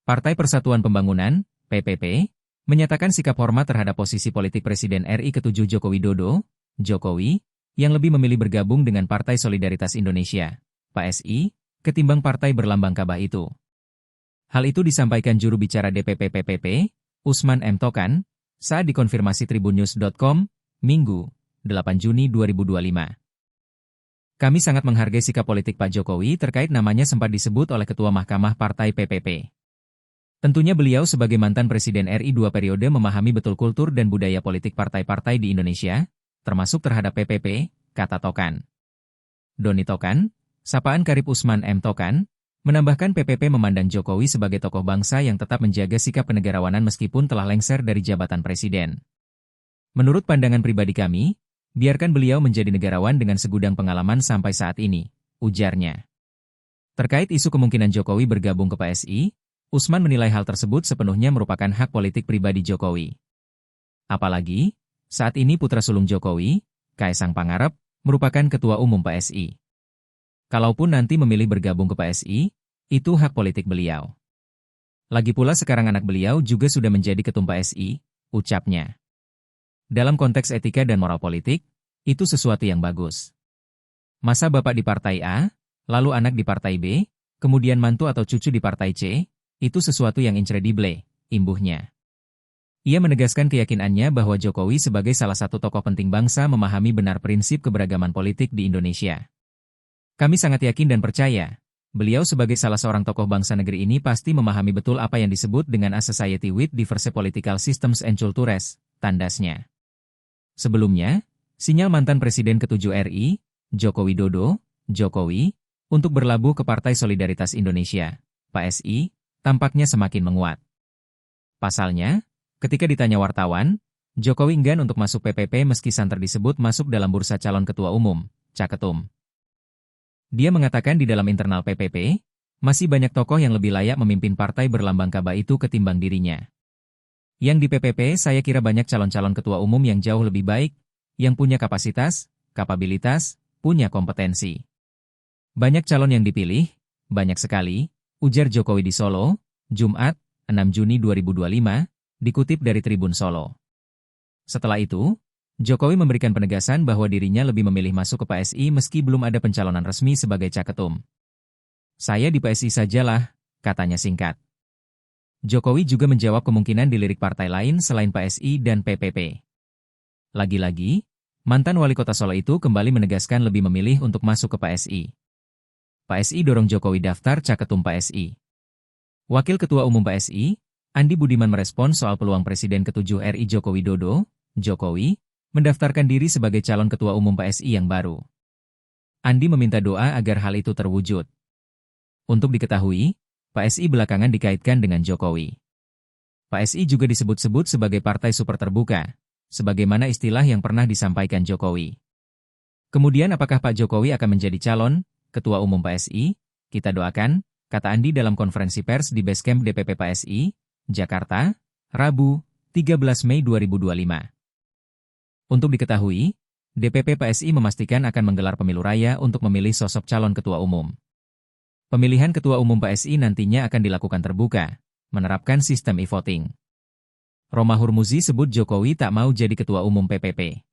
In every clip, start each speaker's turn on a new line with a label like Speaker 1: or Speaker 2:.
Speaker 1: Partai Persatuan Pembangunan, PPP, menyatakan sikap hormat terhadap posisi politik Presiden RI ke-7 Joko Widodo, Jokowi, yang lebih memilih bergabung dengan Partai Solidaritas Indonesia, PSI, ketimbang partai berlambang Ka'bah itu. Hal itu disampaikan juru bicara DPP PPP, Usman M. Tokan, saat dikonfirmasi tribunnews.com, Minggu, 8 Juni 2025. Kami sangat menghargai sikap politik Pak Jokowi terkait namanya sempat disebut oleh Ketua Mahkamah Partai PPP. Tentunya beliau sebagai mantan Presiden RI 2 periode memahami betul kultur dan budaya politik partai-partai di Indonesia, termasuk terhadap PPP, kata Tokan. Doni Tokan, sapaan karib Usman M. Tokan, menambahkan PPP memandang Jokowi sebagai tokoh bangsa yang tetap menjaga sikap kenegarawanan meskipun telah lengser dari jabatan presiden. Menurut pandangan pribadi kami, biarkan beliau menjadi negarawan dengan segudang pengalaman sampai saat ini, ujarnya. Terkait isu kemungkinan Jokowi bergabung ke PSI, Usman menilai hal tersebut sepenuhnya merupakan hak politik pribadi Jokowi. Apalagi, saat ini putra sulung Jokowi, Kaisang Pangarep, merupakan ketua umum PSI. Kalaupun nanti memilih bergabung ke PSI, itu hak politik beliau. Lagi pula sekarang anak beliau juga sudah menjadi ketum PSI, ucapnya. Dalam konteks etika dan moral politik, itu sesuatu yang bagus. Masa bapak di Partai A, lalu anak di Partai B, kemudian mantu atau cucu di Partai C, itu sesuatu yang incredible, imbuhnya. Ia menegaskan keyakinannya bahwa Jokowi sebagai salah satu tokoh penting bangsa memahami benar prinsip keberagaman politik di Indonesia. Kami sangat yakin dan percaya, beliau sebagai salah seorang tokoh bangsa negeri ini pasti memahami betul apa yang disebut dengan a society with diverse political systems and cultures, tandasnya. Sebelumnya, sinyal mantan Presiden ke-7 RI, Joko Widodo, Jokowi, untuk berlabuh ke Partai Solidaritas Indonesia, PSI, tampaknya semakin menguat. Pasalnya, ketika ditanya wartawan, Jokowi enggan untuk masuk PPP meski santer disebut masuk dalam bursa calon ketua umum, Caketum. Dia mengatakan di dalam internal PPP, masih banyak tokoh yang lebih layak memimpin partai berlambang Ka'bah itu ketimbang dirinya. Yang di PPP saya kira banyak calon-calon ketua umum yang jauh lebih baik, yang punya kapasitas, kapabilitas, punya kompetensi. Banyak calon yang dipilih, banyak sekali, ujar Jokowi di Solo, Jumat, 6 Juni 2025, dikutip dari Tribun Solo. Setelah itu, Jokowi memberikan penegasan bahwa dirinya lebih memilih masuk ke PSI meski belum ada pencalonan resmi sebagai caketum. Saya di PSI sajalah, katanya singkat. Jokowi juga menjawab kemungkinan dilirik partai lain selain PSI dan PPP. Lagi-lagi, mantan wali kota Solo itu kembali menegaskan lebih memilih untuk masuk ke PSI. PSI dorong Jokowi daftar caketum PSI. Wakil Ketua Umum PSI, Andi Budiman merespons soal peluang Presiden ke-7 RI Joko Widodo, Jokowi, mendaftarkan diri sebagai calon Ketua Umum PSI yang baru. Andi meminta doa agar hal itu terwujud. Untuk diketahui, PSI belakangan dikaitkan dengan Jokowi. PSI juga disebut-sebut sebagai partai super terbuka, sebagaimana istilah yang pernah disampaikan Jokowi. Kemudian apakah Pak Jokowi akan menjadi calon Ketua Umum PSI? Kita doakan, kata Andi dalam konferensi pers di Basecamp DPP PSI, Jakarta, Rabu, 13 Mei 2025. Untuk diketahui, DPP PSI memastikan akan menggelar pemilu raya untuk memilih sosok calon ketua umum. Pemilihan ketua umum PSI nantinya akan dilakukan terbuka, menerapkan sistem e-voting. Roma Hurmuzi sebut Jokowi tak mau jadi ketua umum PPP.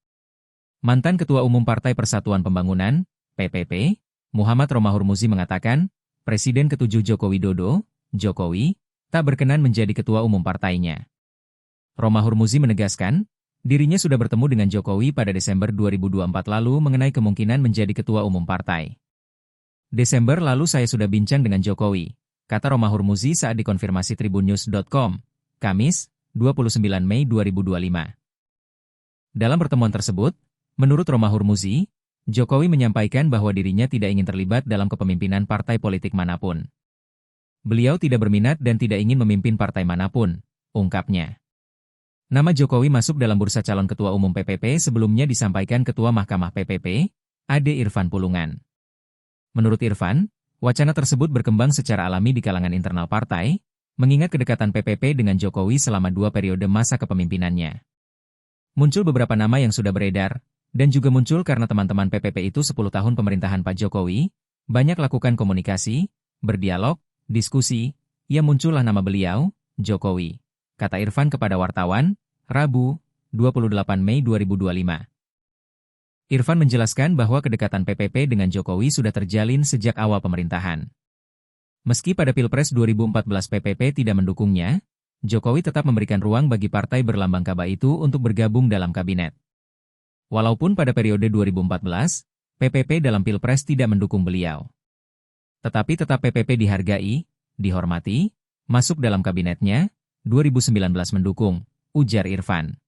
Speaker 1: Mantan Ketua Umum Partai Persatuan Pembangunan, PPP, Muhammad Roma Hurmuzi mengatakan, Presiden ke-7 Joko Widodo, Jokowi, tak berkenan menjadi ketua umum partainya. Roma Hurmuzi menegaskan, dirinya sudah bertemu dengan Jokowi pada Desember 2024 lalu mengenai kemungkinan menjadi ketua umum partai. Desember lalu saya sudah bincang dengan Jokowi, kata Roma Hurmuzi saat dikonfirmasi tribunnews.com, Kamis, 29 Mei 2025. Dalam pertemuan tersebut, menurut Roma Hurmuzi, Jokowi menyampaikan bahwa dirinya tidak ingin terlibat dalam kepemimpinan partai politik manapun. Beliau tidak berminat dan tidak ingin memimpin partai manapun, ungkapnya. Nama Jokowi masuk dalam bursa calon ketua umum PPP sebelumnya disampaikan Ketua Mahkamah PPP, Ade Irfan Pulungan. Menurut Irfan, wacana tersebut berkembang secara alami di kalangan internal partai, mengingat kedekatan PPP dengan Jokowi selama 2 periode masa kepemimpinannya. Muncul beberapa nama yang sudah beredar, dan juga muncul karena teman-teman PPP itu 10 tahun pemerintahan Pak Jokowi, banyak lakukan komunikasi, berdialog, diskusi, Ya muncullah nama beliau, Jokowi, kata Irfan kepada wartawan, Rabu, 28 Mei 2025. Irfan menjelaskan bahwa kedekatan PPP dengan Jokowi sudah terjalin sejak awal pemerintahan. Meski pada Pilpres 2014 PPP tidak mendukungnya, Jokowi tetap memberikan ruang bagi partai berlambang Ka'bah itu untuk bergabung dalam kabinet. Walaupun pada periode 2014, PPP dalam Pilpres tidak mendukung beliau. Tetapi tetap PPP dihargai, dihormati, masuk dalam kabinetnya, 2019 mendukung, ujar Irfan.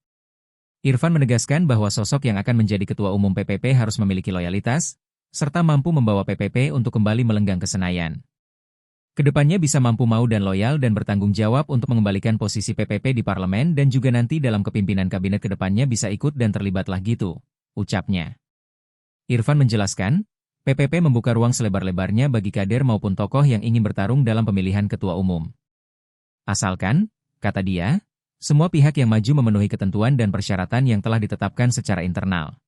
Speaker 1: Irfan menegaskan bahwa sosok yang akan menjadi ketua umum PPP harus memiliki loyalitas, serta mampu membawa PPP untuk kembali melenggang ke Senayan. Kedepannya bisa mampu mau dan loyal dan bertanggung jawab untuk mengembalikan posisi PPP di parlemen dan juga nanti dalam kepimpinan kabinet kedepannya bisa ikut dan terlibatlah gitu, ucapnya. Irfan menjelaskan, PPP membuka ruang selebar-lebarnya bagi kader maupun tokoh yang ingin bertarung dalam pemilihan ketua umum. Asalkan, kata dia, semua pihak yang maju memenuhi ketentuan dan persyaratan yang telah ditetapkan secara internal.